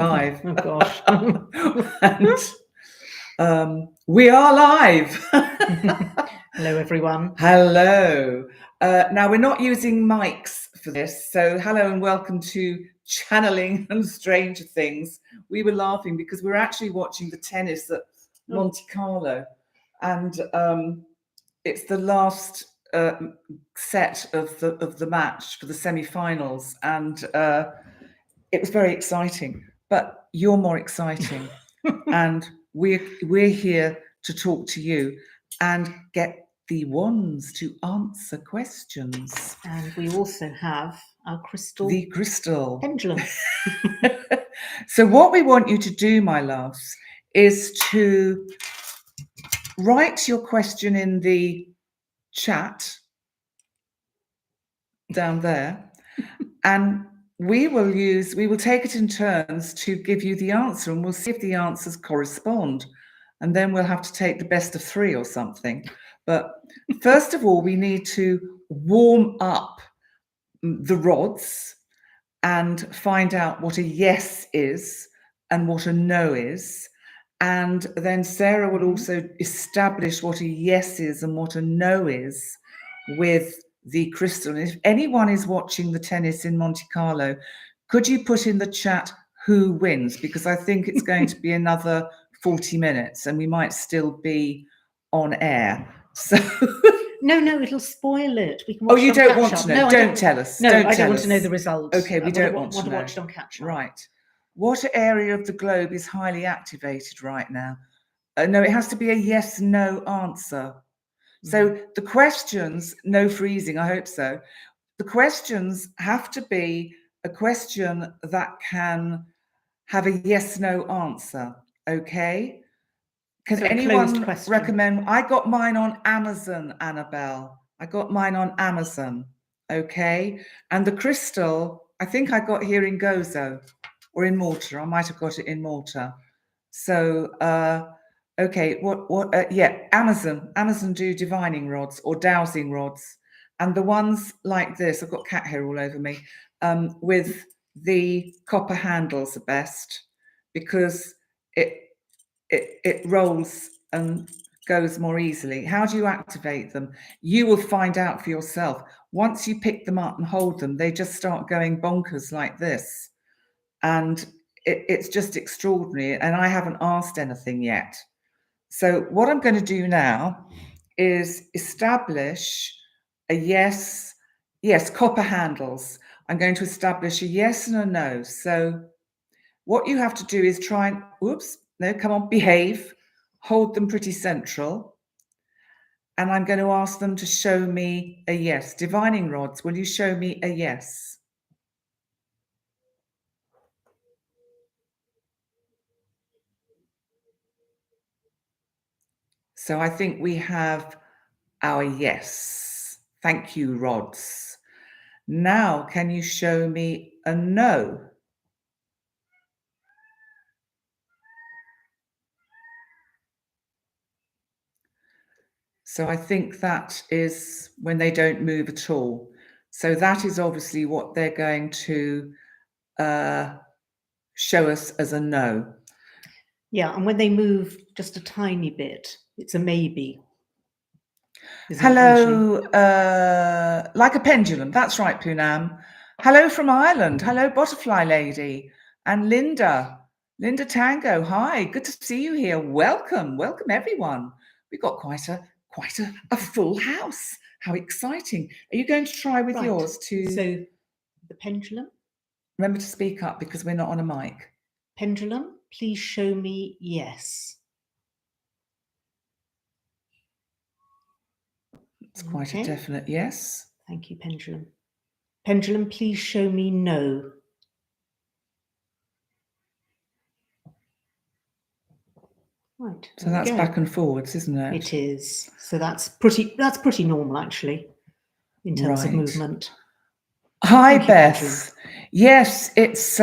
live. Oh gosh. And we are live. Hello everyone. Hello. Now we're not using mics for this, so hello and welcome to Channeling and Stranger Things. We were laughing because we're actually watching the tennis at Monte Carlo, and it's the last set of the match for the semi-finals, and it was very exciting. But you're more exciting, and we're here to talk to you and get the ones to answer questions. And we also have our The crystal pendulum. So what we want you to do, my loves, is to write your question in the chat down there, and we will take it in turns to give you the answer, and we'll see if the answers correspond, and then we'll have to take the best of three or something. But first of all, we need to warm up the rods and find out what a yes is and what a no is. And then Sarah will also establish what a yes is and what a no is with the crystal. And if anyone is watching the tennis in Monte Carlo, could you put in the chat who wins? Because I think it's going to be another 40 minutes and we might still be on air. So No, it'll spoil it. We can oh, watch you it on don't want catch-up. to know? No, don't tell us. No, don't I tell don't want us. to know the results. Okay, we don't want to know. watch it on catch-up. Right. What area of the globe is highly activated right now? No, it has to be a yes/no answer. So the questions, no freezing, I hope so. The questions have to be a question that can have a yes/no answer. Okay. Can So anyone recommend? I got mine on Amazon, Annabelle. I got mine on Amazon. Okay. And the crystal, I think I got here in Gozo or in Malta. I might have got it in Malta. So, okay. Yeah, Amazon do divining rods or dowsing rods. And the ones like this, I've got cat hair all over me, with the copper handles are best because it rolls and goes more easily. How do you activate them? You will find out for yourself. Once you pick them up and hold them, they just start going bonkers like this. And it's just extraordinary. And I haven't asked anything yet. So what I'm going to do now is establish a yes, copper handles. I'm going to establish a yes and a no. So what you have to do is try and, no, come on, behave, hold them pretty central. And I'm going to ask them to show me a yes. Divining rods, will you show me a yes? So I think we have our yes. Thank you, rods. Now, can you show me a no? So I think that is when they don't move at all. So that is obviously what they're going to show us as a no. Yeah, and when they move just a tiny bit, it's a maybe. Hello, like a pendulum. That's right, Poonam. Hello from Ireland. Hello, Butterfly Lady. And Linda Tango. Hi, good to see you here. Welcome everyone. We've got quite a full house. How exciting. Are you going to try with yours too? So the pendulum. Remember to speak up because we're not on a mic. Pendulum, please show me yes. It's quite a definite yes. Thank you, pendulum. Pendulum, please show me no. Right. So that's back and forwards, isn't it? It is. So that's pretty normal actually, in terms of movement. Hi, Beth. Yes, it's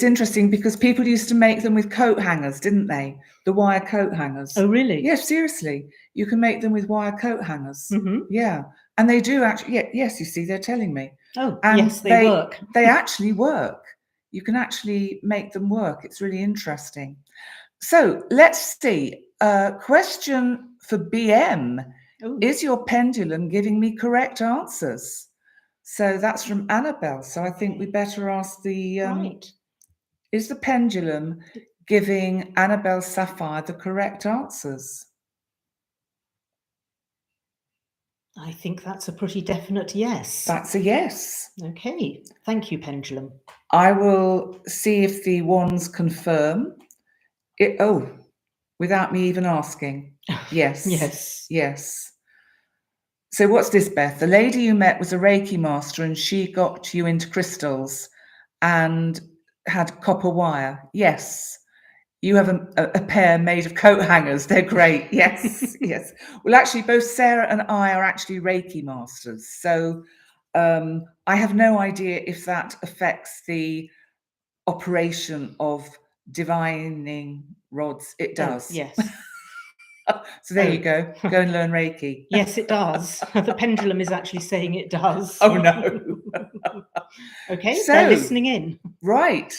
interesting because people used to make them with coat hangers, didn't they? The wire coat hangers. Oh, really? Yes, seriously. You can make them with wire coat hangers. Yeah. And they do actually. Yes, you see, they're telling me. Oh, and yes, they work. They actually work. you can actually make them work. It's really interesting. So let's see. Question for BM. Ooh. Is your pendulum giving me correct answers? So that's from Annabelle. So I think we better ask the, Right. is the pendulum giving Annabelle Sapphire the correct answers? I think that's a pretty definite yes. That's a yes. Okay. Thank you, pendulum. I will see if the wands confirm it. Oh, without me even asking. Yes. Yes. Yes. So what's this, Beth? The lady you met was a Reiki master and she got you into crystals and had copper wire. Yes. You have a pair made of coat hangers. They're great. Yes. Yes. Well, actually, both Sarah and I are actually Reiki masters. So I have no idea if that affects the operation of divining rods. It does. Oh, yes. So there you go. Go and learn Reiki. Yes, it does. The pendulum is actually saying it does. Oh, no. Okay, So, they're listening in. Right.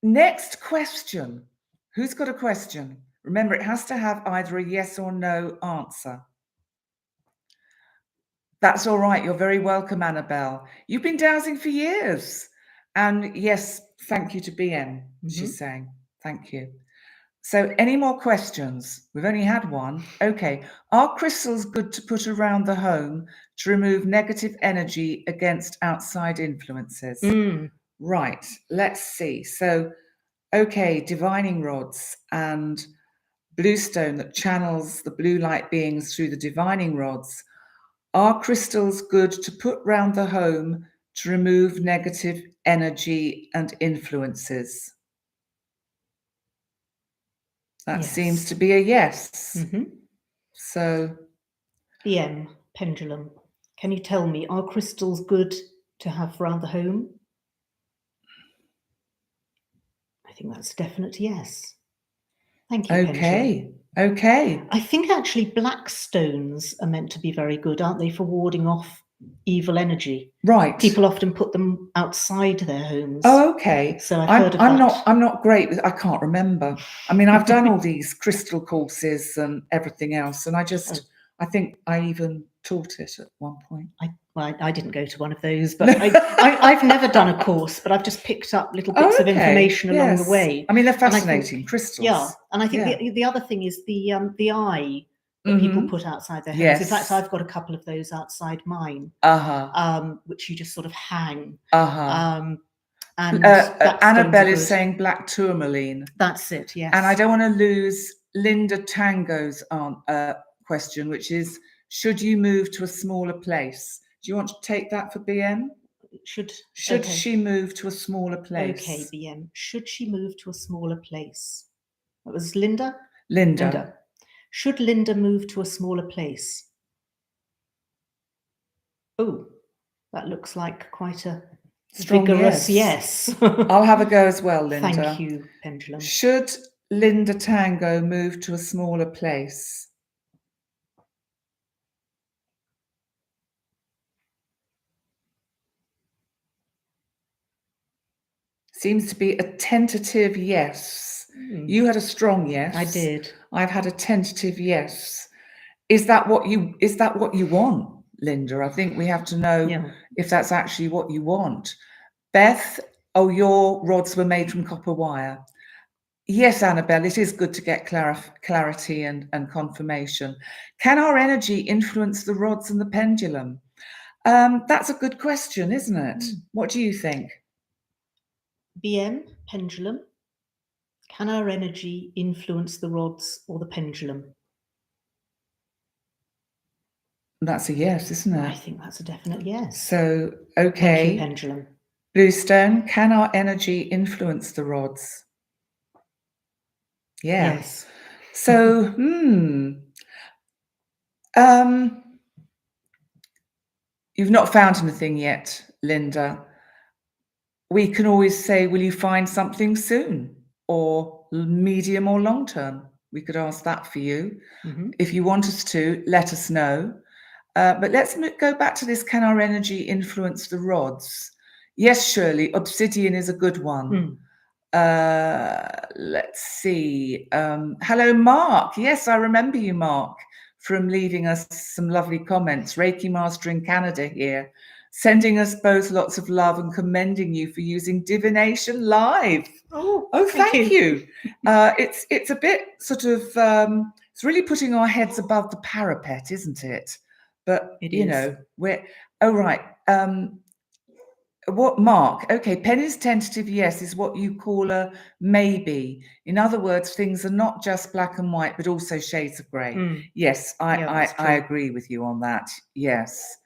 Next question. Who's got a question? Remember, it has to have either a yes or no answer. That's all right. You're very welcome, Annabelle. You've been dowsing for years. And yes, thank you to BM, she's saying. Thank you. So any more questions? We've only had one. Okay. Are crystals good to put around the home to remove negative energy against outside influences? Right. Let's see. So, okay, divining rods and bluestone that channels the blue light beings through the divining rods. Are crystals good to put round the home to remove negative energy and influences? That Yes. seems to be a yes. So, BM, pendulum. Can you tell me, are crystals good to have round the home? I think that's a definite yes. Thank you, pendulum. okay. Okay. I think actually black stones are meant to be very good, aren't they, for warding off evil energy? Right. People often put them outside their homes. Oh, okay. So I've heard of that. I'm not great with. I can't remember. I mean, I've done all these crystal courses and everything else, and I think I even taught it at one point. I didn't go to one of those, but I've never done a course, but I've just picked up little bits of information along the way. I mean, they're fascinating crystals. Yeah, and I think the other thing is the eye that people put outside their homes. Yes. In fact, I've got a couple of those outside mine, which you just sort of hang. And Annabelle is saying black tourmaline. That's it, yes. And I don't want to lose Linda Tango's question, which is, should you move to a smaller place? Do you want to take that for BM? Should she move to a smaller place? Okay, BM. Should she move to a smaller place? That was Linda? Linda. Should Linda move to a smaller place? Oh, that looks like quite a strong vigorous yes. I'll have a go as well, Linda. Thank you, pendulum. Should Linda Tango move to a smaller place? Seems to be a tentative yes. You had a strong yes. I did. I've had a tentative yes. Is that what you want, Linda? I think we have to know if that's actually what you want. Beth, oh, your rods were made from copper wire. Yes, Annabelle, it is good to get clarity and confirmation. Can our energy influence the rods and the pendulum? That's a good question, isn't it? What do you think? BM, pendulum. Can our energy influence the rods or the pendulum? That's a yes, isn't it? I think that's a definite yes. So, okay. Thank you, pendulum. Bluestone, can our energy influence the rods? Yeah. Yes. So, you've not found anything yet, Linda. We can always say, will you find something soon, or medium or long term? We could ask that for you. If you want us to, let us know. But let's go back to this. Can our energy influence the rods? Yes, Shirley, obsidian is a good one. Let's see. Hello, Mark. Yes, I remember you, Mark, from leaving us some lovely comments. Reiki Master in Canada here, sending us both lots of love and commending you for using Divination Live. Oh, thank you. It's a bit sort of, it's really putting our heads above the parapet, isn't it? But, you know, we're, oh, right. What, Mark? Okay, Penny's tentative yes is what you call a maybe. In other words, things are not just black and white, but also shades of grey. Yes, I agree with you on that. Yes.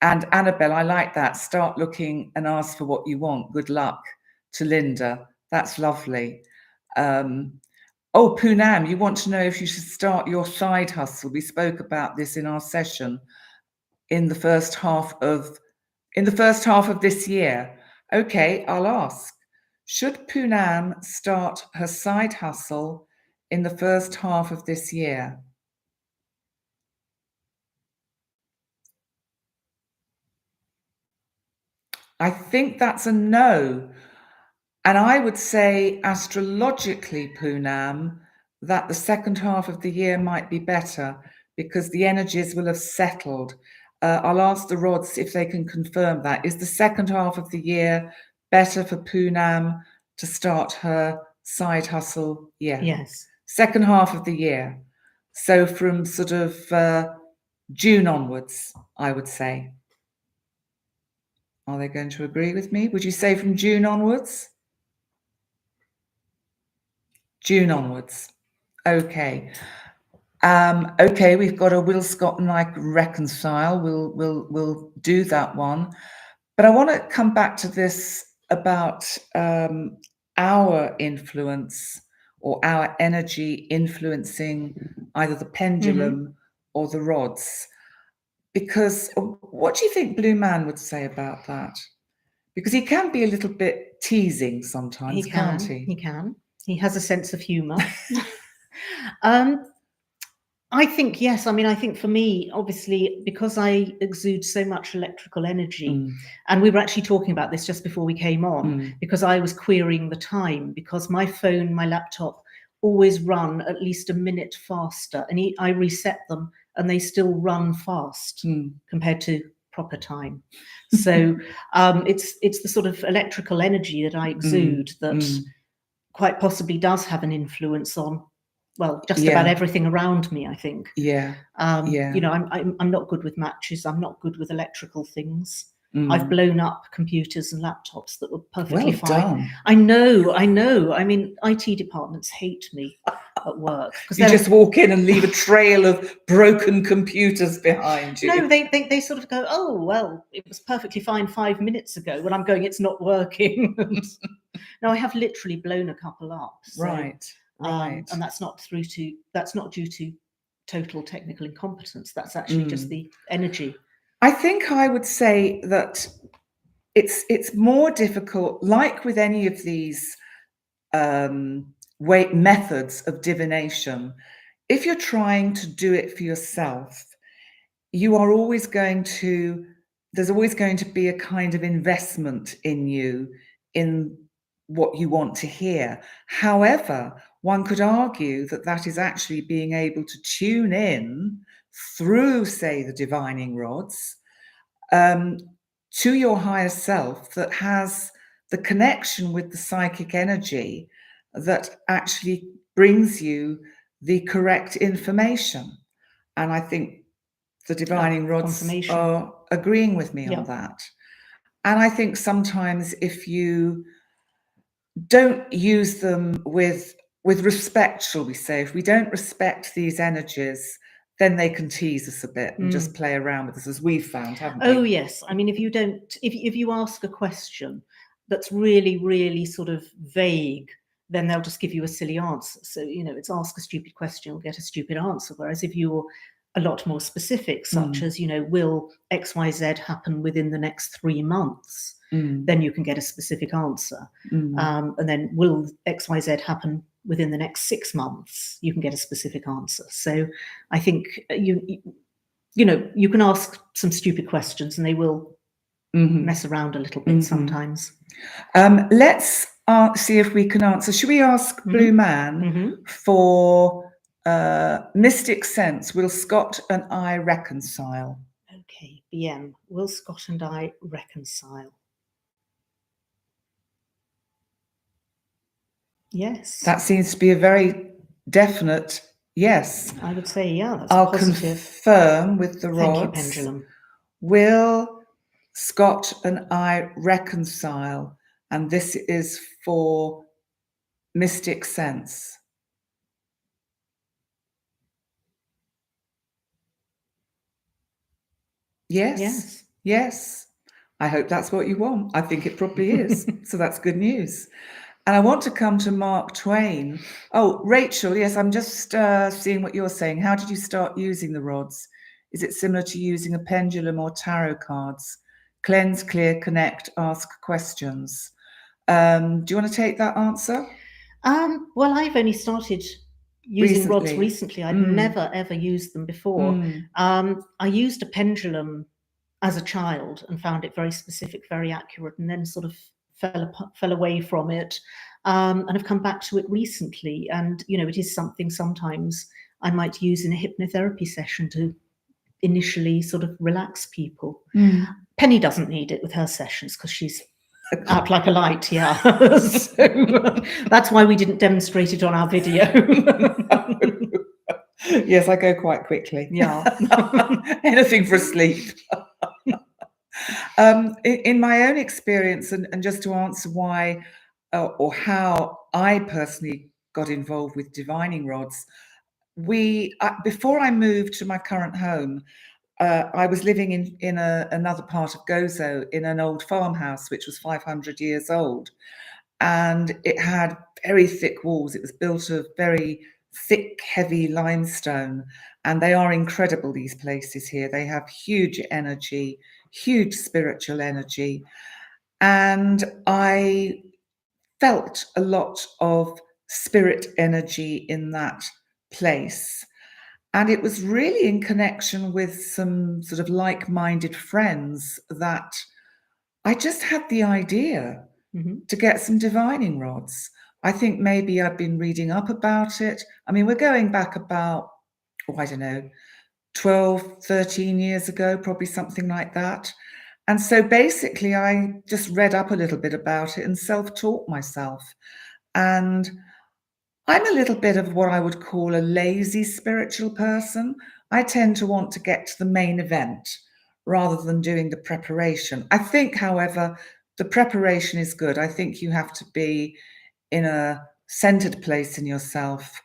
And Annabelle, I like that. Start looking and ask for what you want. Good luck to Linda. That's lovely. Oh, Poonam, you want to know if you should start your side hustle. We spoke about this in our session in the first half of this year. Okay, I'll ask. Should Poonam start her side hustle in the first half of this year? I think that's a no. And I would say astrologically, Poonam, that the second half of the year might be better because the energies will have settled. I'll ask the rods if they can confirm that. Is the second half of the year better for Poonam to start her side hustle? Yeah. Yes. Second half of the year. So from sort of June onwards, I would say. Are they going to agree with me? Would you say from June onwards? June onwards. Okay. Okay, we've got a Will Scott and I reconcile. We'll do that one. But I want to come back to this about our influence or our energy influencing either the pendulum or the rods. Because what do you think Blue Man would say about that? Because he can be a little bit teasing sometimes, can't he? He can. He has a sense of humour. I think, yes. I mean, I think for me, obviously, because I exude so much electrical energy, and we were actually talking about this just before we came on, because I was querying the time, because my phone, my laptop always run at least a minute faster, and I reset them and they still run fast compared to proper time. So it's the sort of electrical energy that I exude that quite possibly does have an influence on, well, just about everything around me, I think. You know, I'm not good with matches. I'm not good with electrical things. I've blown up computers and laptops that were perfectly fine. I know. I mean, IT departments hate me at work. You just walk in and leave a trail of broken computers behind you. No, they sort of go, oh, well, it was perfectly fine 5 minutes ago. When I'm going, it's not working. No, I have literally blown a couple up. So, right. And that's not due to total technical incompetence. That's actually just the energy. I think I would say that it's more difficult, like with any of these methods of divination. If you're trying to do it for yourself, you are always going to, there's always going to be a kind of investment in you, in what you want to hear. However, one could argue that that is actually being able to tune in through, say, the divining rods, to your higher self that has the connection with the psychic energy that actually brings you the correct information. And I think the divining rods are agreeing with me on that. And I think sometimes if you don't use them with respect, shall we say, if we don't respect these energies, then they can tease us a bit and just play around with us, as we've found, haven't we? Oh, yes. I mean, if you ask a question that's really, really sort of vague, then they'll just give you a silly answer. So, you know, it's ask a stupid question, you'll get a stupid answer. Whereas if you're a lot more specific, such as, you know, will XYZ happen within the next 3 months? Then you can get a specific answer. And then will XYZ happen within the next 6 months? You can get a specific answer. So I think you know, you can ask some stupid questions and they will mess around a little bit sometimes. Let's see if we can answer. Should we ask Blue Man for mystic sense? Will Scott and I reconcile? Okay, BM, will Scott and I reconcile? Yes. That seems to be a very definite yes. I would say, yeah, that's I'll positive. confirm with the rods. Thank you, pendulum. Will Scott and I reconcile? And this is for mystic sense. Yes. Yes. Yes. I hope that's what you want. I think it probably is. So that's good news. And I want to come to Mark Twain. Oh, Rachel, yes, I'm just seeing what you're saying. How did you start using the rods? Is it similar to using a pendulum or tarot cards? Cleanse, clear, connect, ask questions. Do you want to take that answer? Well, I've only started using rods recently. I'd never, ever used them before. I used a pendulum as a child and found it very specific, very accurate, and then sort of fell away from it, and have come back to it recently. And, you know, it is something sometimes I might use in a hypnotherapy session to initially sort of relax people. Penny doesn't need it with her sessions because she's out like a light, yeah. So that's why we didn't demonstrate it on our video. Yes, I go quite quickly. Yeah. Anything for sleep. In my own experience, and just to answer why or how I personally got involved with divining rods, before I moved to my current home, I was living in another part of Gozo in an old farmhouse, which was 500 years old. And it had very thick walls. It was built of very thick, heavy limestone. And they are incredible, these places here. They have huge energy, huge spiritual energy. And I felt a lot of spirit energy in that place. And it was really in connection with some sort of like-minded friends that I just had the idea to get some divining rods. I think maybe I'd been reading up about it. I mean, we're going back about, I don't know, 12, 13 years ago, probably something like that. And so basically I just read up a little bit about it and self-taught myself. And I'm a little bit of what I would call a lazy spiritual person. I tend to want to get to the main event rather than doing the preparation. I think, however, the preparation is good. I think you have to be in a centered place in yourself.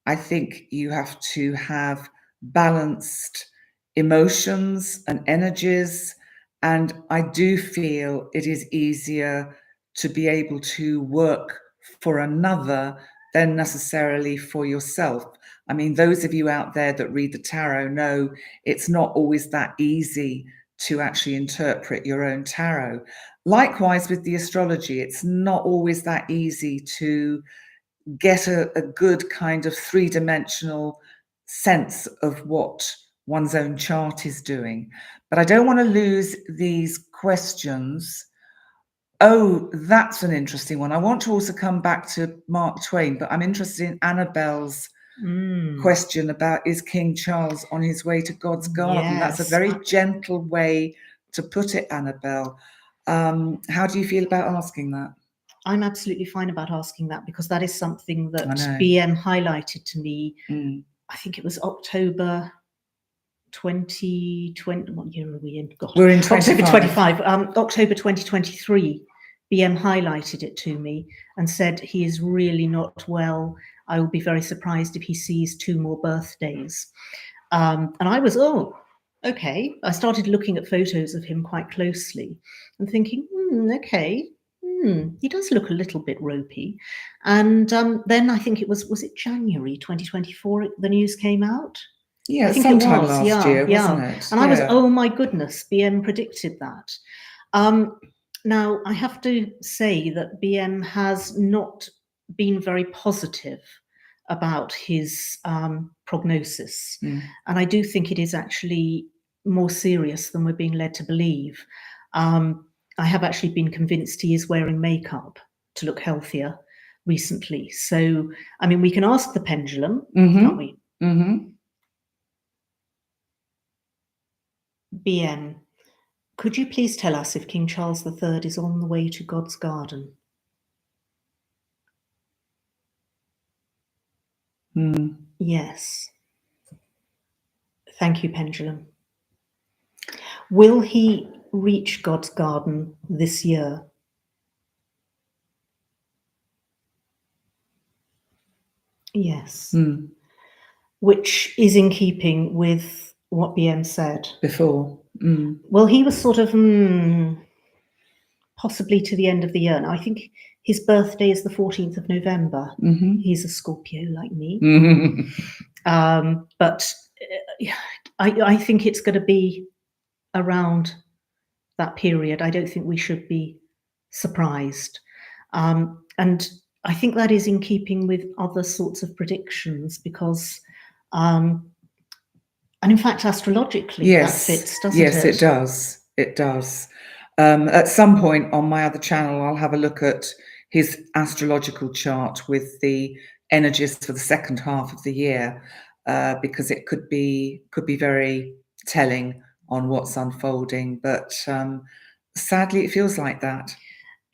I think you have to have balanced emotions and energies. And I do feel it is easier to be able to work for another than necessarily for yourself. I mean, those of you out there that read the tarot know it's not always that easy to actually interpret your own tarot. Likewise with the astrology, it's not always that easy to get a good kind of three-dimensional sense of what one's own chart is doing. But I don't want to lose these questions. Oh, that's an interesting one. I want to also come back to Mark Twain, but I'm interested in Annabelle's question about, is King Charles on his way to God's garden? Yes. That's a very gentle way to put it, Annabelle. How do you feel about asking that? I'm absolutely fine about asking that because that is something that BM highlighted to me. I think it was October 2020. What year are we in? God. We're in 25. October 25. October 2023. BM highlighted it to me and said he is really not well. I will be very surprised if he sees 2 more birthdays. And I was, okay. I started looking at photos of him quite closely and thinking, okay. He does look a little bit ropey. And then I think it was it January 2024 the news came out? Yeah, I think sometime it was last year, wasn't it? And I was, oh my goodness, BM predicted that. Now, I have to say that BM has not been very positive about his prognosis. And I do think it is actually more serious than we're being led to believe. I have actually been convinced he is wearing makeup to look healthier recently. So, I mean, we can ask the pendulum, can't we? BM, could you please tell us if King Charles III is on the way to God's garden? Yes. Thank you, pendulum. Will he reach God's garden this year? Yes. Which is in keeping with what BM said before. Well, he was sort of possibly to the end of the year. Now, I think his birthday is the 14th of November. He's a Scorpio like me. But I think it's going to be around that period. I don't think we should be surprised. And I think that is in keeping with other sorts of predictions because, and in fact, astrologically, yes, that fits, doesn't yes, it? Yes, it does. It does. At some point on my other channel, I'll have a look at his astrological chart with the energies for the second half of the year, because it could be very telling on what's unfolding. But sadly, it feels like that.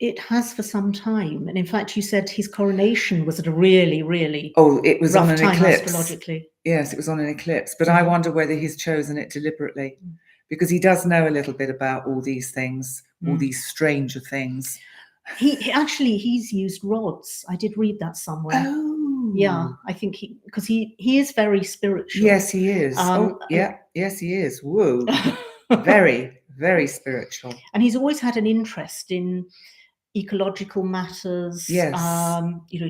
It has for some time. And in fact, you said his coronation was at a really, really it was rough on an time eclipse. Astrologically. Yes, it was on an eclipse. But I wonder whether he's chosen it deliberately because he does know a little bit about all these things, all these stranger things. He's used rods. I did read that somewhere. Oh. Yeah, I think because he is very spiritual. Yes, he is. Yes, he is. Whoa. Very, very spiritual. And he's always had an interest in ecological matters, yes.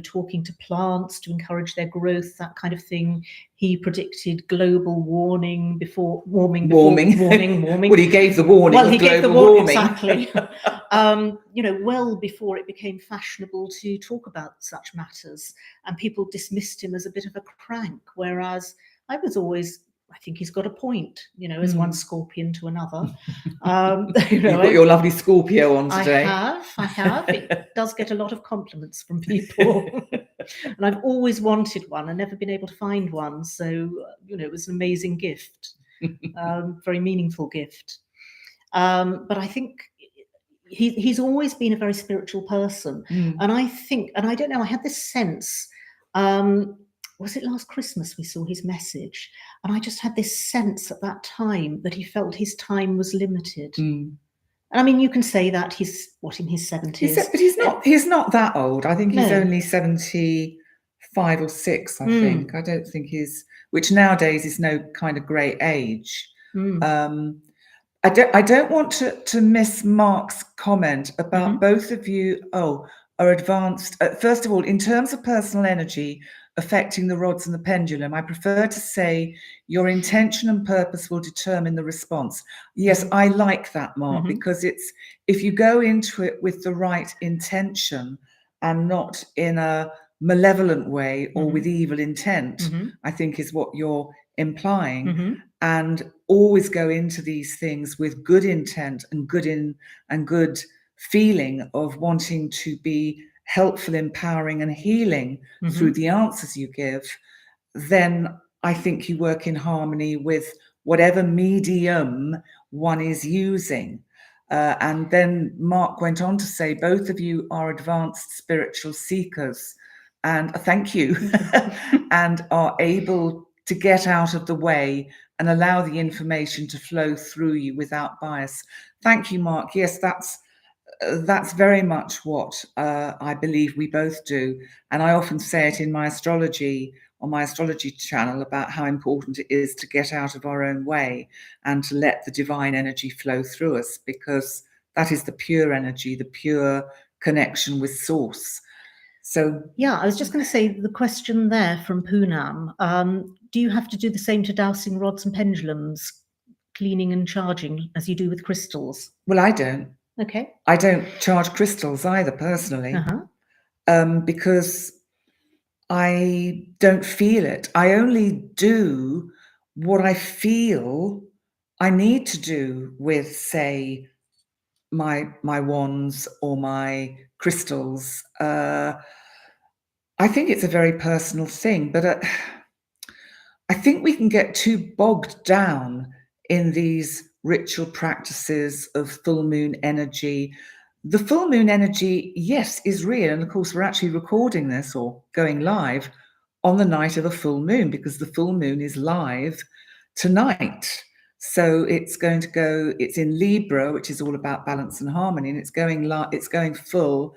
Talking to plants to encourage their growth, that kind of thing. He predicted global warming before warming. Well, he gave the warning. Well, he gave the warning exactly. Well before it became fashionable to talk about such matters, and people dismissed him as a bit of a crank. Whereas I think he's got a point, as one Scorpion to another. You've got your lovely Scorpio on today. I have. It does get a lot of compliments from people. And I've always wanted one and never been able to find one. So, it was an amazing gift, very meaningful gift. But I think he's always been a very spiritual person. And I think, and I don't know, I had this sense, was it last Christmas we saw his message? And I just had this sense at that time that he felt his time was limited. And I mean, you can say that he's in his 70s. But he's not that old. I think he's only 75 or 6, I think. I don't think which nowadays is no kind of great age. I don't want to miss Mark's comment about both of you are advanced. First of all, in terms of personal energy affecting the rods and the pendulum, I prefer to say your intention and purpose will determine the response. Yes, I like that, Mark, because it's if you go into it with the right intention and not in a malevolent way or with evil intent, I think is what you're implying. And always go into these things with good intent and good feeling of wanting to be helpful, empowering, and healing through the answers you give, then I think you work in harmony with whatever medium one is using. And then Mark went on to say, both of you are advanced spiritual seekers, and thank you, and are able to get out of the way and allow the information to flow through you without bias. Thank you, Mark. Yes, that's very much what I believe we both do. And I often say it in my astrology, on my astrology channel, about how important it is to get out of our own way and to let the divine energy flow through us, because that is the pure energy, the pure connection with source. So yeah, I was just going to say the question there from Poonam, do you have to do the same to dowsing rods and pendulums, cleaning and charging, as you do with crystals? Well, I don't. Okay. I don't charge crystals either, personally, because I don't feel it. I only do what I feel I need to do with, say, my wands or my crystals. I think it's a very personal thing, but I think we can get too bogged down in these ritual practices of full moon energy. The full moon energy, yes, is real. And of course, we're actually recording this or going live on the night of a full moon, because the full moon is live tonight. So it's going to go, it's in Libra, which is all about balance and harmony, and it's going full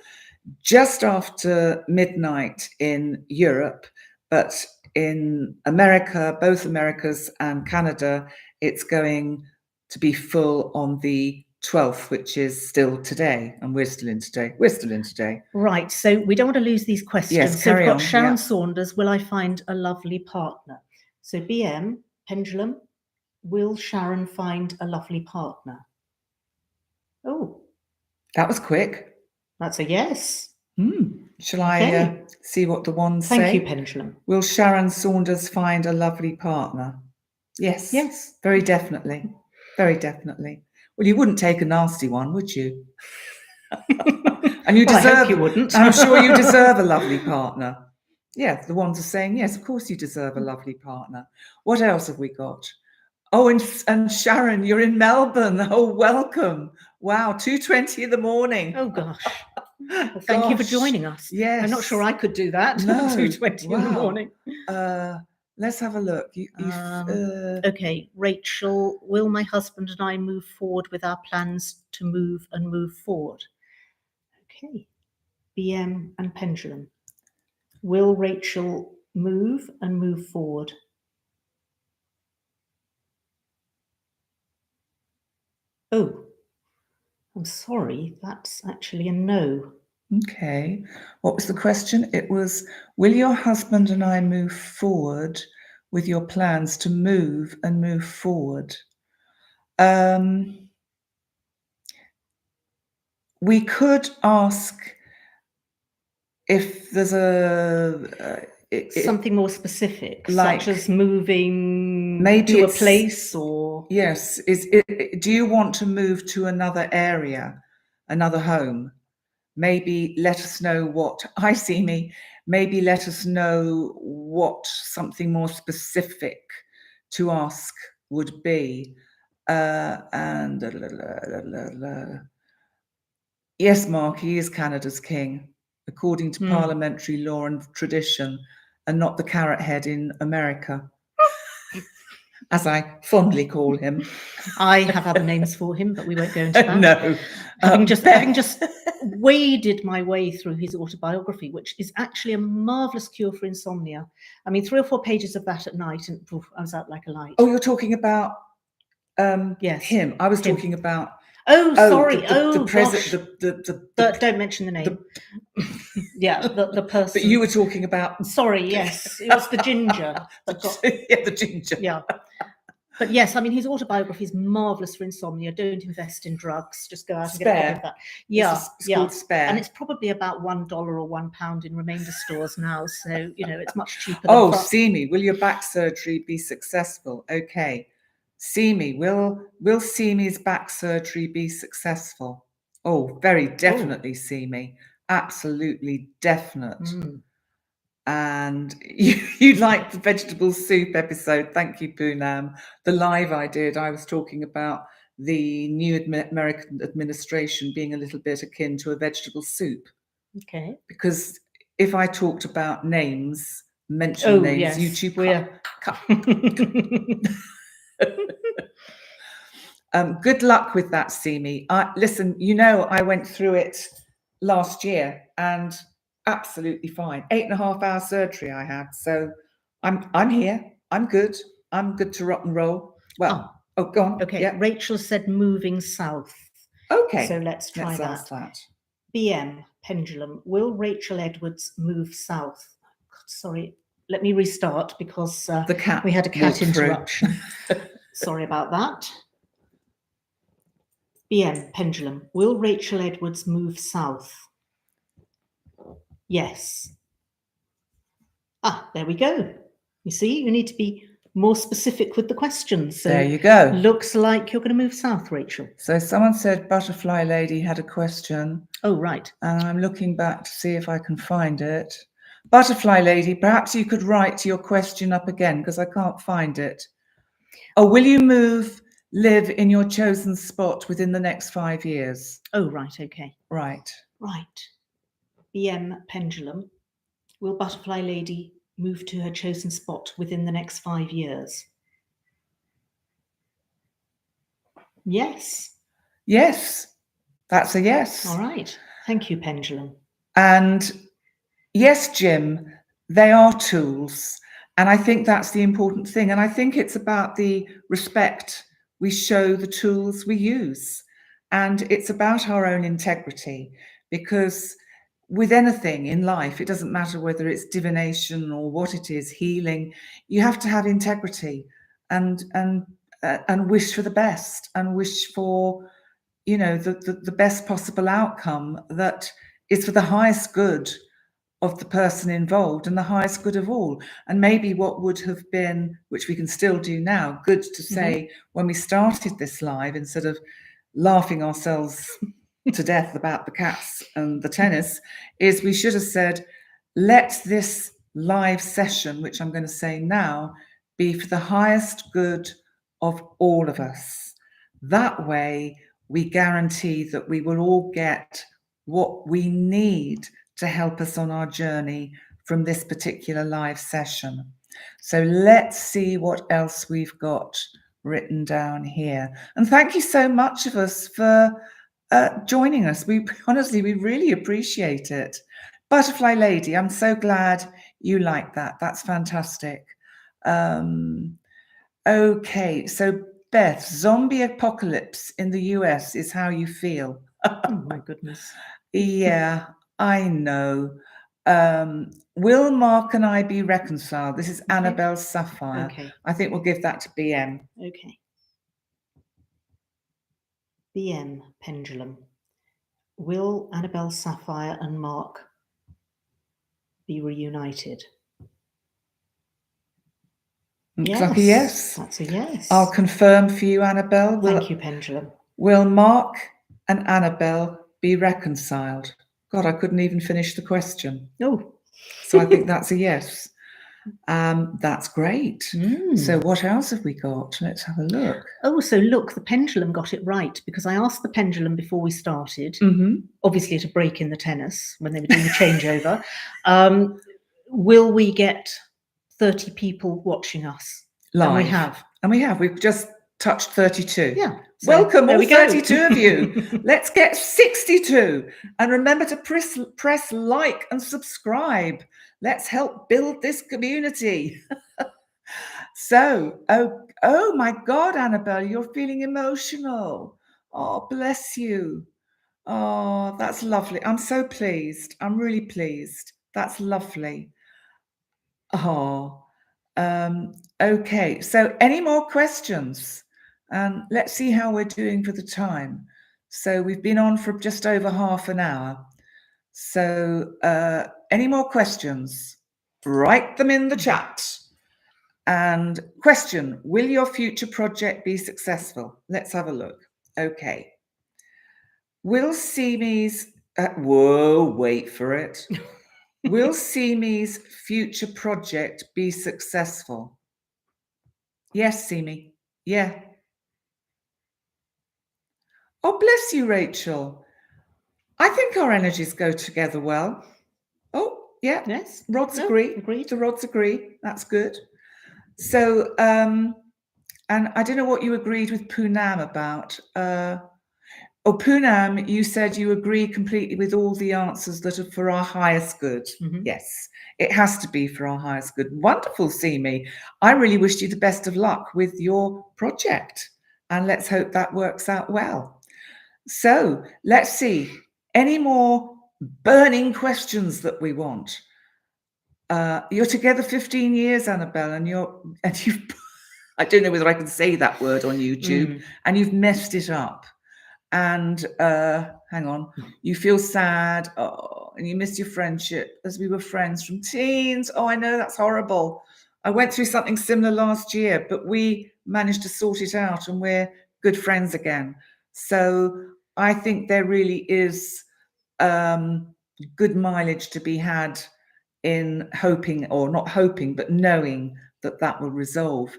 just after midnight in Europe, but in America, both Americas and Canada, it's going to be full on the 12th, which is still today, and we're still in today. Right, so we don't want to lose these questions. Yes, so we've carry got on, Sharon yeah. Saunders, will I find a lovely partner? So BM, Pendulum, will Sharon find a lovely partner? Oh, That was quick. that's a yes. Shall Okay. I see what the wands say? Thank you, Pendulum. Will Sharon Saunders find a lovely partner? Yes. Yes. Very definitely. Very definitely. Well, you wouldn't take a nasty one, would you? And you Well, deserve. I hope you wouldn't. I'm sure you deserve a lovely partner. Yeah, the ones are saying yes. Of course, you deserve a lovely partner. What else have we got? Oh, and Sharon, you're in Melbourne. Oh, welcome! Wow, 2:20 in the morning. Oh gosh. Well, thank you for joining us. Yes. I'm not sure I could do that. No. 2:20 in the morning. Let's have a look. Okay, Rachel, will my husband and I move forward with our plans to move forward? Okay, BM and Pendulum. Will Rachel move forward? Oh, I'm sorry, that's actually a no. Okay. What was the question? It was, will your husband and I move forward with your plans to move forward? We could ask if there's something more specific, like, such as moving maybe to a place, or yes. Do you want to move to another area, another home? Maybe let us know what I see me. Maybe let us know what something more specific to ask would be. And yes, Mark, he is Canada's king, according to parliamentary law and tradition, and not the carrot head in America, as I fondly call him. I have other names for him, but we won't go into that. No. Having just waded my way through his autobiography, which is actually a marvelous cure for insomnia. I mean, 3 or 4 pages of that at night, and poof, I was out like a light. Oh, you're talking about yes, him. I was talking about. Oh, sorry. The gosh. Don't mention the name. Yeah, the person. But you were talking about. Sorry, yes, it was the ginger. Yeah, the ginger. Yeah. But yes, I mean, his autobiography is marvelous for insomnia. Don't invest in drugs. Just go out and get a copy of that. Yeah, called Spare. And it's probably about $1 or £1 in remainder stores now. So, you know, it's much cheaper. Oh, see me. Will your back surgery be successful? Okay. See me. Will see me's back surgery be successful? Oh, very definitely see me. Absolutely definite. And you liked the vegetable soup episode. Thank you, Poonam. The live I did, I was talking about the new American administration being a little bit akin to a vegetable soup. Okay. Because if I talked about names, mentioned names, yes. YouTube good luck with that, Simi. Listen, you know, I went through it last year and absolutely fine. 8.5-hour surgery I had, so I'm here. I'm good. I'm good to rock and roll. Well, go on. Okay. Yeah. Rachel said moving south. Okay. So let's try let's that. Ask that. BM Pendulum. Will Rachel Edwards move south? God, sorry. Let me restart because the cat we had a cat interruption. Sorry about that. BM Pendulum. Will Rachel Edwards move south? Yes. There we go. You see, you need to be more specific with the questions. So there you go. looks like you're going to move south, Rachel. So someone said Butterfly Lady had a question. Oh, right. And I'm looking back to see if I can find it. Butterfly Lady, perhaps you could write your question up again because I can't find it. Oh, will you live in your chosen spot within the next 5 years? Oh, right. Okay. Right. Right. BM Pendulum. Will Butterfly Lady move to her chosen spot within the next 5 years? Yes. Yes. That's a yes. All right. Thank you, Pendulum. And yes, Jim, they are tools. And I think that's the important thing. And I think it's about the respect we show the tools we use. And it's about our own integrity, because with anything in life, it doesn't matter whether it's divination or what it is, healing, you have to have integrity and wish for the best and wish for, you know, the best possible outcome that is for the highest good of the person involved and the highest good of all. And maybe what would have been, which we can still do now, good to say when we started this live, instead of laughing ourselves to death about the cats and the tennis, is we should have said, let this live session, which I'm going to say now, be for the highest good of all of us. That way we guarantee that we will all get what we need to help us on our journey from this particular live session. So let's see what else we've got written down here. And thank you so much of us for joining us. We honestly, we really appreciate it. Butterfly Lady, I'm so glad you like that. That's fantastic. Okay, so Beth, zombie apocalypse in the US is how you feel. Oh my goodness. Yeah, I know. Will Mark and I be reconciled? This is Annabelle Sapphire. Okay. I think we'll give that to BM. Okay. BM Pendulum. Will Annabelle Sapphire and Mark be reunited? Looks like a yes. That's a yes. I'll confirm for you, Annabelle. Thank you, Pendulum. Will Mark and Annabelle be reconciled? God, I couldn't even finish the question. Oh. So I think that's a yes. That's great. So what else have we got? Let's have a look. Oh, so look, the pendulum got it right, because I asked the pendulum before we started, obviously at a break in the tennis when they were doing the changeover, will we get 30 people watching us? Live. And we have. And we have. We've just touched 32. Yeah. So welcome, all 32 of you. Let's get 62. And remember to press like and subscribe. Let's help build this community. So, oh my God, Annabelle, you're feeling emotional. Oh, bless you. Oh, that's lovely. I'm so pleased. I'm really pleased. That's lovely. Oh, okay. So any more questions? Let's see how we're doing for the time. So we've been on for just over half an hour. So any more questions? Write them in the chat. And question, will your future project be successful? Let's have a look. Okay. Will Simi's, whoa, wait for it. Will Simi's future project be successful? Yes, Simi. Yeah. Oh, bless you, Rachel. I think our energies go together well. Oh, yeah. Yes. Rods agree. Agreed. The rods agree. That's good. So, and I don't know what you agreed with Poonam about. Poonam, you said you agree completely with all the answers that are for our highest good. Yes, it has to be for our highest good. Wonderful, Simi. I really wish you the best of luck with your project, and let's hope that works out well. So let's see. Any more burning questions that we want? You're together 15 years, Annabelle, and you've I don't know whether I can say that word on YouTube, and you've messed it up. And hang on, you feel sad, and you miss your friendship as we were friends from teens. Oh, I know, that's horrible. I went through something similar last year, but we managed to sort it out and we're good friends again. So I think there really is good mileage to be had in hoping, or not hoping, but knowing that that will resolve.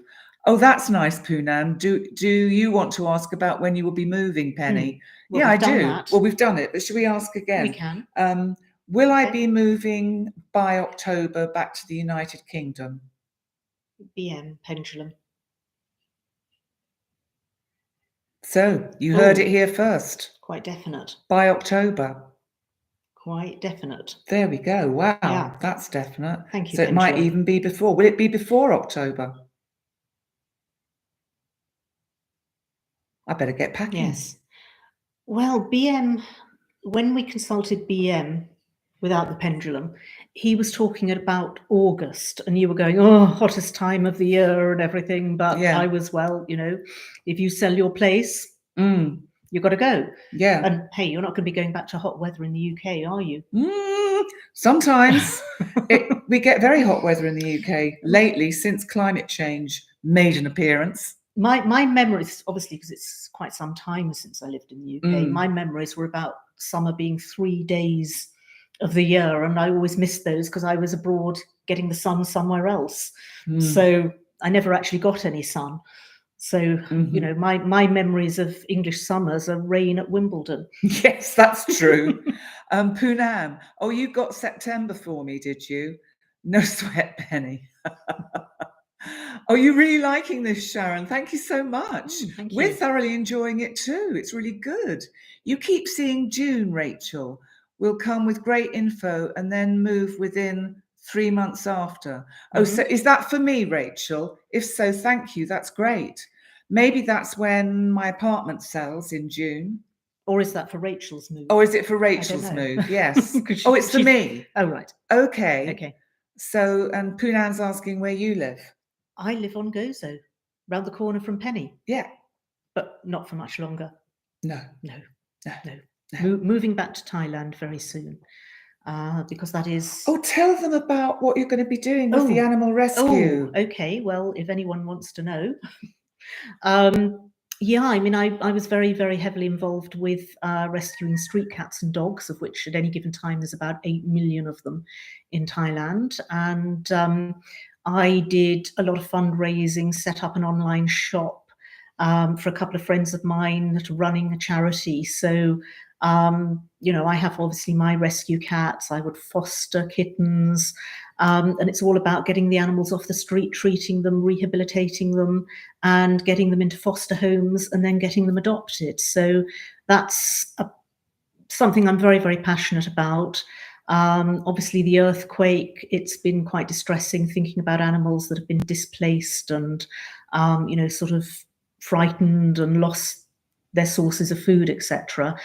Oh, that's nice, Poonam. Do you want to ask about when you will be moving, Penny? Well, yeah, I we've done do. that. Well, we've done it, but should we ask again? We can. Will I Okay. be moving by October back to the United Kingdom? BM pendulum. So you heard it here first. Quite definite. By October. Quite definite. There we go. Wow, Yeah. that's definite. Thank you. So it might even be before. Will it be before October? I better get packing. Yes. Well, BM, when we consulted BM without the pendulum, he was talking about August, and you were going, oh, hottest time of the year and everything. But Yeah. I was, well, you know, if you sell your place, you've got to go. Yeah. And hey, you're not going to be going back to hot weather in the UK, are you? Sometimes we get very hot weather in the UK lately since climate change made an appearance. My memories, obviously, because it's quite some time since I lived in the UK, my memories were about summer being 3 days of the year, and I always missed those because I was abroad getting the sun somewhere else. So I never actually got any sun. So, you know, my memories of English summers are rain at Wimbledon. Yes, that's true. Poonam, oh, you got September for me, did you? No sweat, Penny. Oh, you're really liking this, Sharon. Thank you so much. Thank you. We're thoroughly enjoying it too. It's really good. You keep seeing June, Rachel. We'll come with great info and then move within 3 months after. Oh, so is that for me, Rachel? If so, thank you. That's great. Maybe that's when my apartment sells in June. Or is that for Rachel's move? Or is it for Rachel's move? Yes. Oh, it's for me. Oh, right. Okay. Okay. So, and Poonam's asking where you live. I live on Gozo, round the corner from Penny. Yeah. But not for much longer. No. Moving back to Thailand very soon, because that is... Oh, tell them about what you're going to be doing with the animal rescue. Oh, okay. Well, if anyone wants to know. Yeah, I mean, I was very, very heavily involved with rescuing street cats and dogs, of which at any given time there's about 8 million of them in Thailand. And I did a lot of fundraising, set up an online shop for a couple of friends of mine that are running a charity. So, you know, I have obviously my rescue cats, I would foster kittens, and it's all about getting the animals off the street, treating them, rehabilitating them, and getting them into foster homes and then getting them adopted. So that's something I'm very, very passionate about. Obviously, the earthquake, it's been quite distressing thinking about animals that have been displaced and, you know, sort of frightened and lost their sources of food, etc.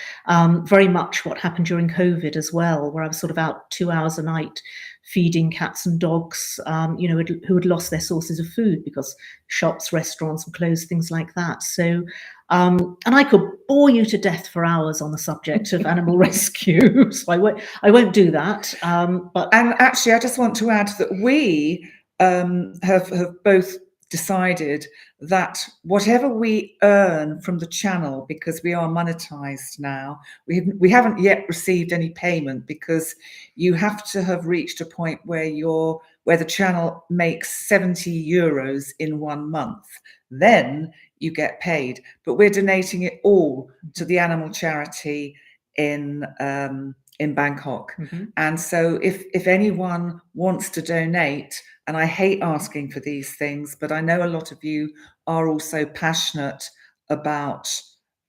Very much what happened during COVID as well, where I was sort of out 2 hours a night feeding cats and dogs, you know, who had lost their sources of food because shops, restaurants were closed, things like that. So, and I could bore you to death for hours on the subject of animal rescue, so I won't do that. But actually, I just want to add that we have both decided that whatever we earn from the channel, because we are monetized now, we haven't yet received any payment, because you have to have reached a point where the channel makes 70 euros in 1 month, then you get paid. But we're donating it all to the animal charity in Bangkok. And so if anyone wants to donate, and I hate asking for these things, but I know a lot of you are also passionate about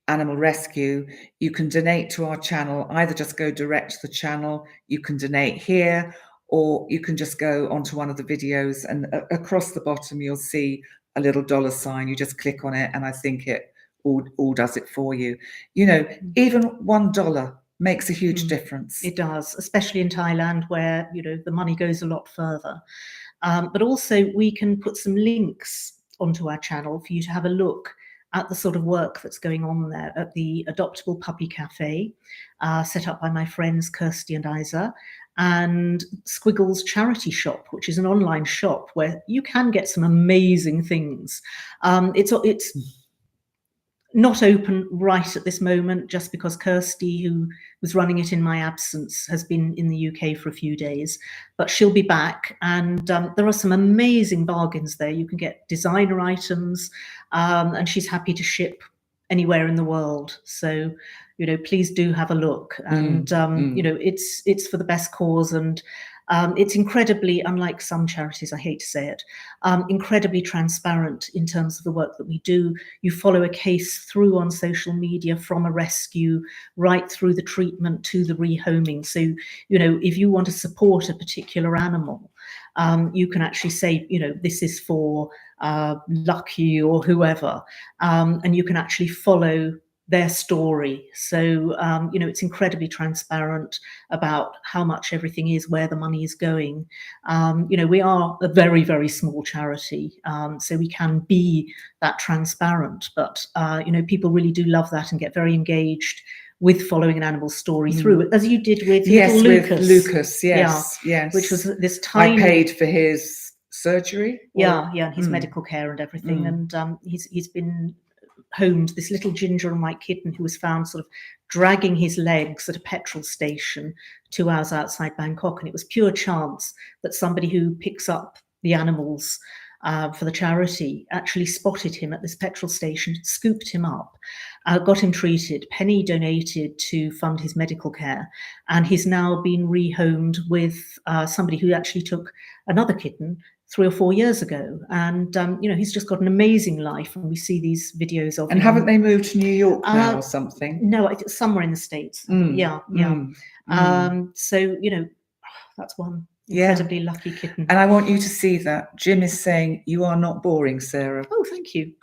animal rescue, you can donate to our channel. Either just go direct to the channel, you can donate here, or you can just go onto one of the videos, and across the bottom you'll see a little $sign. You just click on it, and I think it all does it for you. You know, even $1 makes a huge difference. It does, especially in Thailand, where, you know, the money goes a lot further. But also we can put some links onto our channel for you to have a look at the sort of work that's going on there at the Adoptable Puppy Cafe, set up by my friends Kirsty and Isa. and Squiggles Charity Shop, which is an online shop where you can get some amazing things. It's not open right at this moment, just because Kirsty, who was running it in my absence, has been in the UK for a few days, but she'll be back. And there are some amazing bargains there. You can get designer items, and she's happy to ship anywhere in the world. So, you know, please do have a look. And, you know, it's for the best cause. And it's incredibly, unlike some charities, I hate to say it, incredibly transparent in terms of the work that we do. You follow a case through on social media, from a rescue right through the treatment to the rehoming. So, you know, if you want to support a particular animal, you can actually say, you know, this is for Lucky or whoever, and you can actually follow their story. So, you know, it's incredibly transparent about how much everything is, where the money is going. You know, we are a very, very small charity, so we can be that transparent, but, you know, people really do love that and get very engaged with following an animal story through, as you did with little Lucas. With Lucas, yes, yeah, yes. Which was this tiny... I paid for his surgery. Yeah, his medical care and everything. And he's been homed, this little ginger and white kitten who was found sort of dragging his legs at a petrol station 2 hours outside Bangkok. And it was pure chance that somebody who picks up the animals for the charity actually spotted him at this petrol station, scooped him up, got him treated. Penny donated to fund his medical care, and he's now been rehomed with somebody who actually took another kitten 3 or 4 years ago. And you know, he's just got an amazing life, and we see these videos of him. And haven't they moved to New York now or something? No, it's somewhere in the States. Yeah. So, you know, that's one incredibly lucky kitten. And I want you to see that Jim is saying you are not boring, Sarah. Oh, thank you.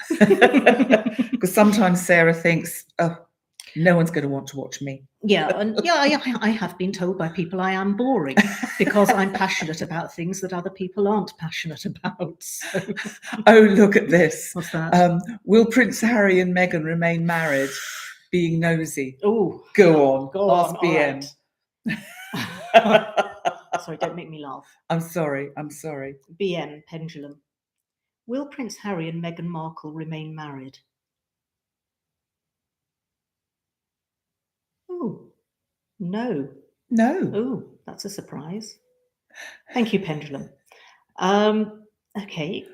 Because sometimes Sarah thinks, oh, no one's going to want to watch me. Yeah, and I have been told by people I am boring because I'm passionate about things that other people aren't passionate about. So. Oh, look at this. What's that? Will Prince Harry and Meghan remain married? Being nosy. Oh, go on. Ask BM. Right. Sorry, don't make me laugh. I'm sorry. BM Pendulum. Will Prince Harry and Meghan Markle remain married? Oh, no. Oh, that's a surprise. Thank you, Pendulum. Okay.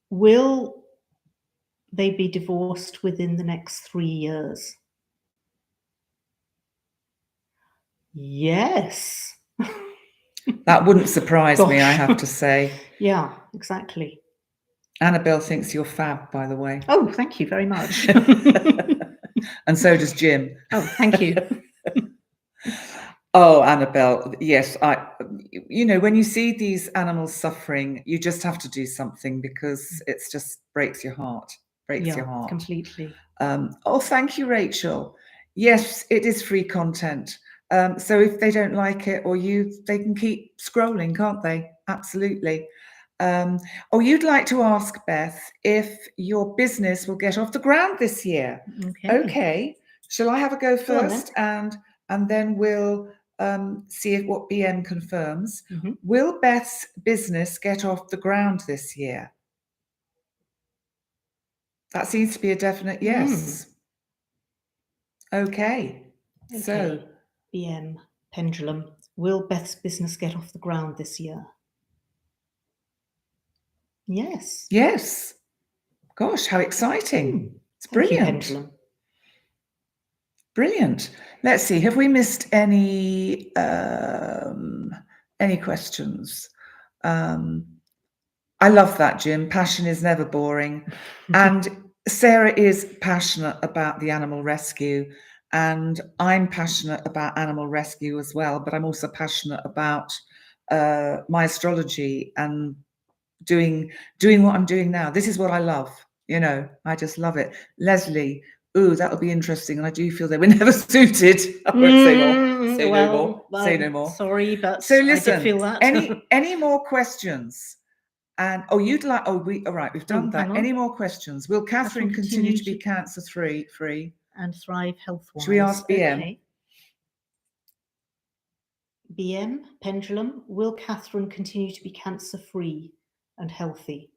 Will they be divorced within the next 3 years? Yes. That wouldn't surprise me, I have to say. Yeah, exactly. Annabelle thinks you're fab, by the way. Oh, thank you very much. And so does Jim. Oh, thank you. Oh, Annabelle, yes. You know, when you see these animals suffering, you just have to do something, because it's just breaks your heart. Your heart. Completely. Oh, thank you, Rachel. Yes, it is free content. So if they don't like it, or they can keep scrolling, can't they? Absolutely. Oh, you'd like to ask, Beth, if your business will get off the ground this year. Okay. Shall I have a go first, and then we'll see what BM confirms. Will Beth's business get off the ground this year? That seems to be a definite yes. Okay. So BM Pendulum, will Beth's business get off the ground this year? Yes. Gosh, how exciting. It's brilliant. Thank you, Pendulum. Brilliant. Let's see, have we missed any questions? I love that, Jim. Passion is never boring. And Sarah is passionate about the animal rescue, and I'm passionate about animal rescue as well, but I'm also passionate about my astrology and doing what I'm doing now. This is what I love. You know, I just love it. Leslie, ooh, that'll be interesting. And I do feel they were never suited. I won't say more. Say no more. Sorry, but so listen, I did feel that. any more questions? And all right, we've done that. Any more questions? Will Catherine continue to be cancer free and thrive health-wise? Should we ask BM? Okay. BM, pendulum, will Catherine continue to be cancer-free and healthy?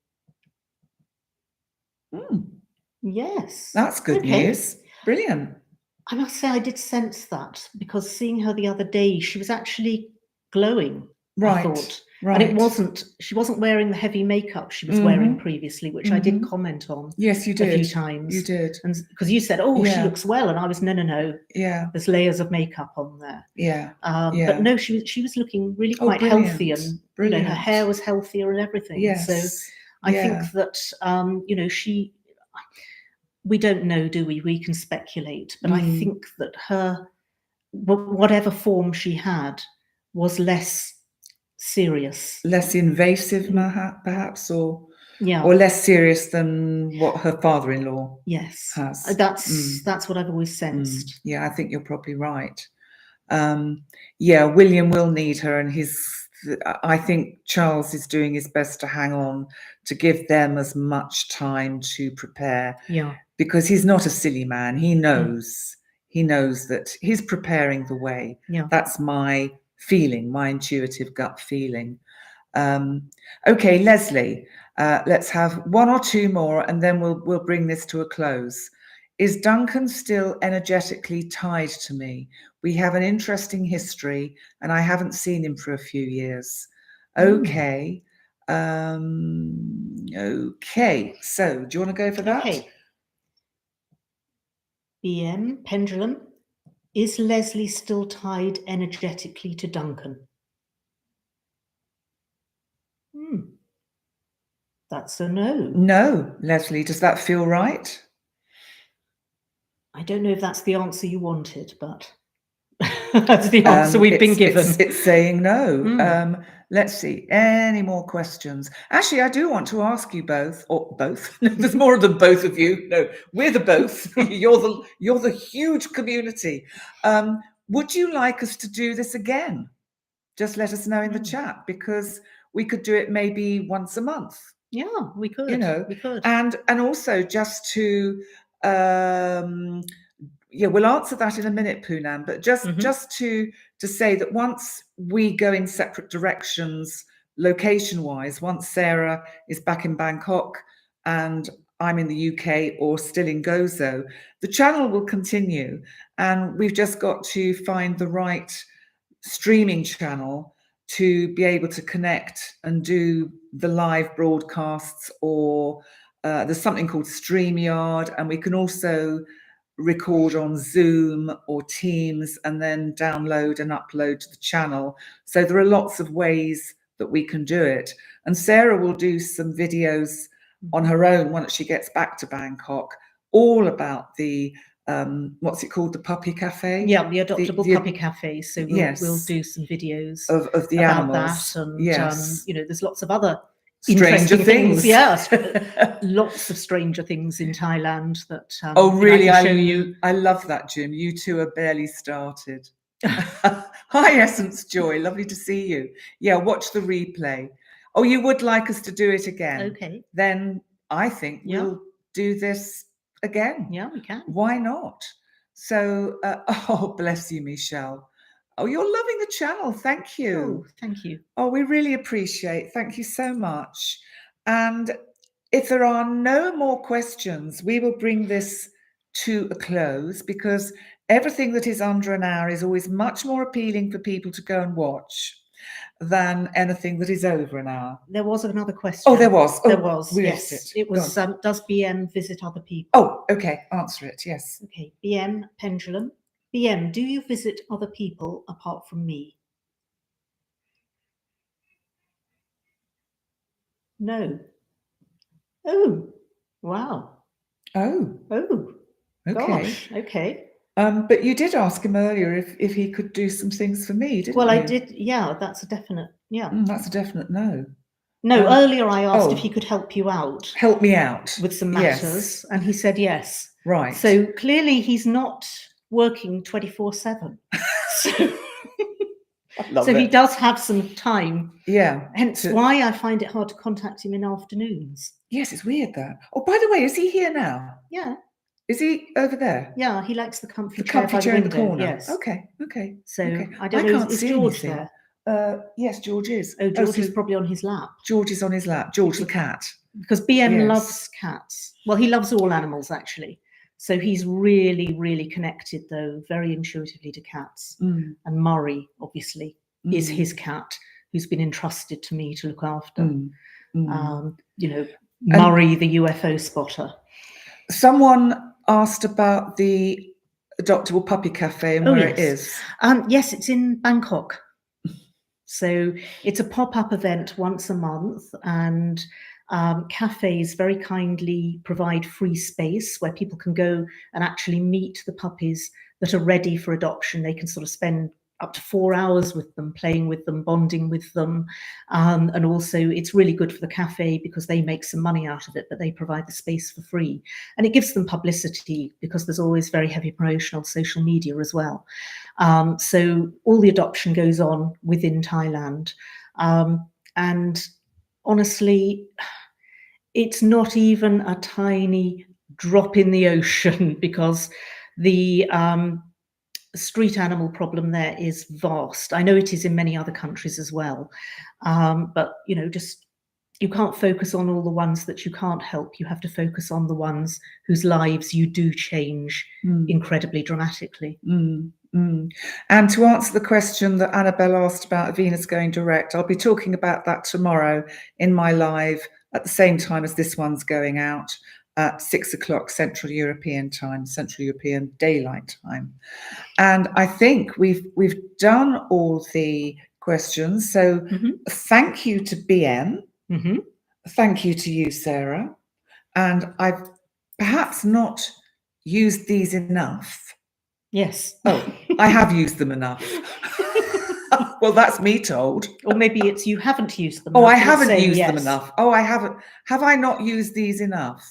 Yes. That's good news. Brilliant. I must say I did sense that, because seeing her the other day, she was actually glowing, I thought. Right. And it wasn't, she wasn't wearing the heavy makeup she was wearing previously, which I did comment on. Yes, you a did. few times. You did. And because you said, oh, she Yeah. looks well. And I was, no. Yeah. There's layers of makeup on there. Yeah. But no, she was looking really quite healthy, and you know, Brilliant. her hair was healthier and everything. Yes. So I think that you know, we don't know, do we? We can speculate, but I think that her, whatever form she had, was less serious, less invasive, perhaps, or less serious than what her father-in-law has. That's what I've always sensed. Yeah, I think you're probably right. Yeah, William will need her, and I think Charles is doing his best to hang on, to give them as much time to prepare. Yeah. Because he's not a silly man. He knows. He knows that he's preparing the way. Yeah. That's my feeling, my intuitive gut feeling. Okay, Leslie, let's have one or two more, and then we'll bring this to a close. Is Duncan still energetically tied to me? We have an interesting history, and I haven't seen him for a few years. Okay. Okay. So, do you want to go for that? Okay. BM, pendulum. Is Leslie still tied energetically to Duncan? That's a no. No, Leslie, does that feel right? I don't know if that's the answer you wanted, but that's the answer we've been given. It's saying no. Let's see, any more questions? Actually, I do want to ask you both, or both. There's more than both of you. No, we're the both. You're the huge community. Would you like us to do this again? Just let us know in the chat, because we could do it maybe once a month. Yeah, we could. You know, we could. And also just to yeah, we'll answer that in a minute, Poonam, but just to say that once we go in separate directions, location-wise, once Sarah is back in Bangkok and I'm in the UK or still in Gozo, the channel will continue, and we've just got to find the right streaming channel to be able to connect and do the live broadcasts, or there's something called StreamYard, and we can also record on Zoom or Teams and then download and upload to the channel. So there are lots of ways that we can do it. And Sarah will do some videos on her own once she gets back to Bangkok, all about the what's it called, the puppy cafe? Yeah, the adoptable puppy cafe. So we'll do some videos of the about animals. That, and you know, there's lots of other stranger things. Yes, lots of stranger things in Thailand that oh really, I can show you. I love that, Jim. You two are barely started. Hi Essence Joy, lovely to see you. Yeah, watch the replay. Oh, you would like us to do it again? Okay, then I think we'll do this again. Yeah, we can. Why not? So oh, bless you, Michelle. Oh, you're loving the channel. Thank you. Oh, thank you. Oh, we really appreciate. Thank you so much. And if there are no more questions, we will bring this to a close, because everything that is under an hour is always much more appealing for people to go and watch than anything that is over an hour. There was another question. Oh, there was. There was. We yes, missed it was. Does BM visit other people? Oh, okay. Answer it. Yes. Okay. BM, pendulum. BM, do you visit other people apart from me? No. Oh, wow. Oh. Oh. Okay. Gosh. Okay. But you did ask him earlier if he could do some things for me, didn't you? Well, I did. Yeah, that's a definite. Yeah. That's a definite no. No, earlier I asked if he could help you out. Help me out. With some matters, and he said yes. Right. So clearly he's not working 24/7. So he does have some time. Yeah. Hence why I find it hard to contact him in afternoons. Yes, it's weird that. Oh, by the way, is he here now? Yeah. Is he over there? Yeah, he likes the comfy The chair comfy by chair the in window. the corner. Yes. Okay. So okay. I don't know. can't Is see George anything. there? Yes, George is. Oh, George is so probably on his lap. George is on his lap. George the cat. Because BM Yes. loves cats. Well, he loves all animals, actually. So he's really, really connected, though, very intuitively to cats. Mm. And Murray, obviously, is Mm. his cat, who's been entrusted to me to look after. You know, Murray, the UFO spotter. Someone asked about the Adoptable Puppy Cafe and where it is. Yes, it's in Bangkok. So it's a pop-up event once a month, and cafes very kindly provide free space where people can go and actually meet the puppies that are ready for adoption. They can sort of spend up to 4 hours with them, playing with them, bonding with them. And also it's really good for the cafe because they make some money out of it, but they provide the space for free. And it gives them publicity because there's always very heavy promotion on social media as well. So all the adoption goes on within Thailand. And honestly, it's not even a tiny drop in the ocean because the street animal problem there is vast. I know it is in many other countries as well. But, you know, just you can't focus on all the ones that you can't help. You have to focus on the ones whose lives you do change incredibly dramatically. And to answer the question that Annabelle asked about Venus going direct, I'll be talking about that tomorrow in my live at the same time as this one's going out at 6 o'clock Central European time, Central European Daylight Time. And I think we've done all the questions. So thank you to BM. Thank you to you, Sarah. And I've perhaps not used these enough. Yes. Oh, I have used them enough. Well, that's me told. Or maybe it's you haven't used them. Oh, I haven't used them enough. Oh, I haven't. Have I not used these enough?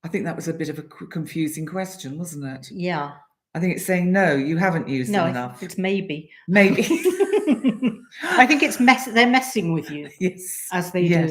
I think that was a bit of a confusing question, wasn't it? Yeah. I think it's saying no, you haven't used them enough. It's maybe. Maybe. I think it's they're messing with you. Yes. As they do.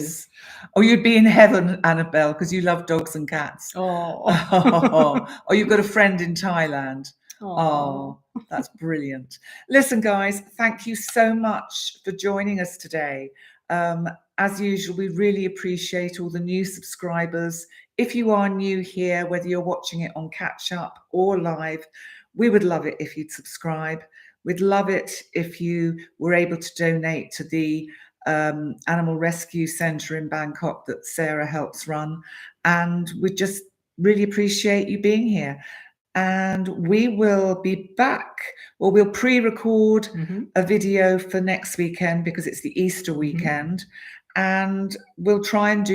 Oh, you'd be in heaven, Annabelle, because you love dogs and cats. Oh, you've got a friend in Thailand. Oh, that's brilliant. Listen, guys, thank you so much for joining us today. As usual, we really appreciate all the new subscribers. If you are new here, whether you're watching it on catch up or live, we would love it if you'd subscribe. We'd love it if you were able to donate to the Animal Rescue Centre in Bangkok that Sarah helps run. And we just really appreciate you being here. And we will be back, or we'll pre-record a video for next weekend because it's the Easter weekend. And we'll try and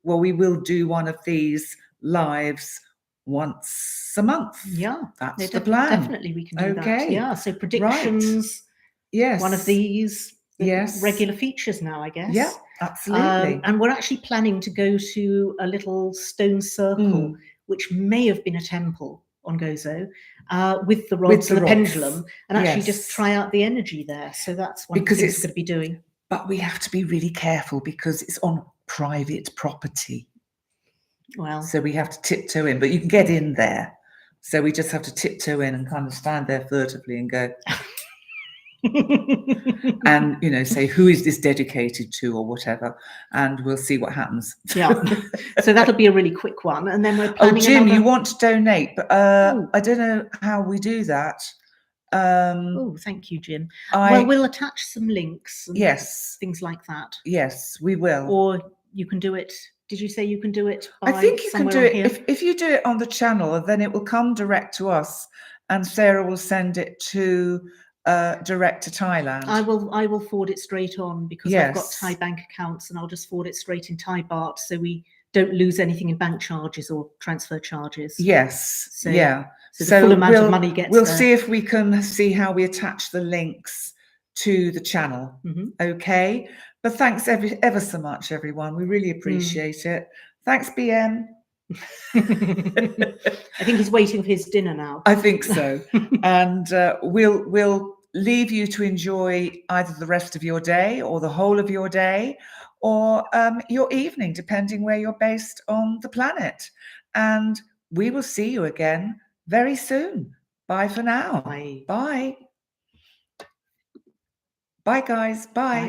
we will do one of these lives once a month. Yeah, that's the plan. Definitely we can do that. Yeah, so predictions. Right. Yes. One of these. Yes. Regular features now, I guess. Yeah, absolutely. And we're actually planning to go to a little stone circle, which may have been a temple on Gozo, with the rods and the pendulum, and actually just try out the energy there. So that's one of the things we're going to be doing. But we have to be really careful because it's on private property. Well, so we have to tiptoe in, but you can get in there. So we just have to tiptoe in and kind of stand there furtively and go, and, you know, say, who is this dedicated to or whatever, and we'll see what happens. Yeah. So that'll be a really quick one. And then we're planning Jim, you want to donate, but I don't know how we do that. Thank you, Jim. Well, we'll attach some links and things like that. Yes, we will. Or you can do it. Did you say you can do it by I think you can do it if you do it on the channel, then it will come direct to us and Sarah will send it to direct to Thailand. I will forward it straight on because I've got Thai bank accounts and I'll just forward it straight in Thai baht so we don't lose anything in bank charges or transfer charges. Yes. So, So the full amount of money gets We'll see if we can see how we attach the links to the channel. Okay. But thanks ever so much, everyone. We really appreciate it. Thanks, BM. I think he's waiting for his dinner now. I think so. And we'll leave you to enjoy either the rest of your day or the whole of your day or your evening, depending where you're based on the planet. And we will see you again very soon. Bye for now. Bye. Bye. Bye, guys. Bye. Bye.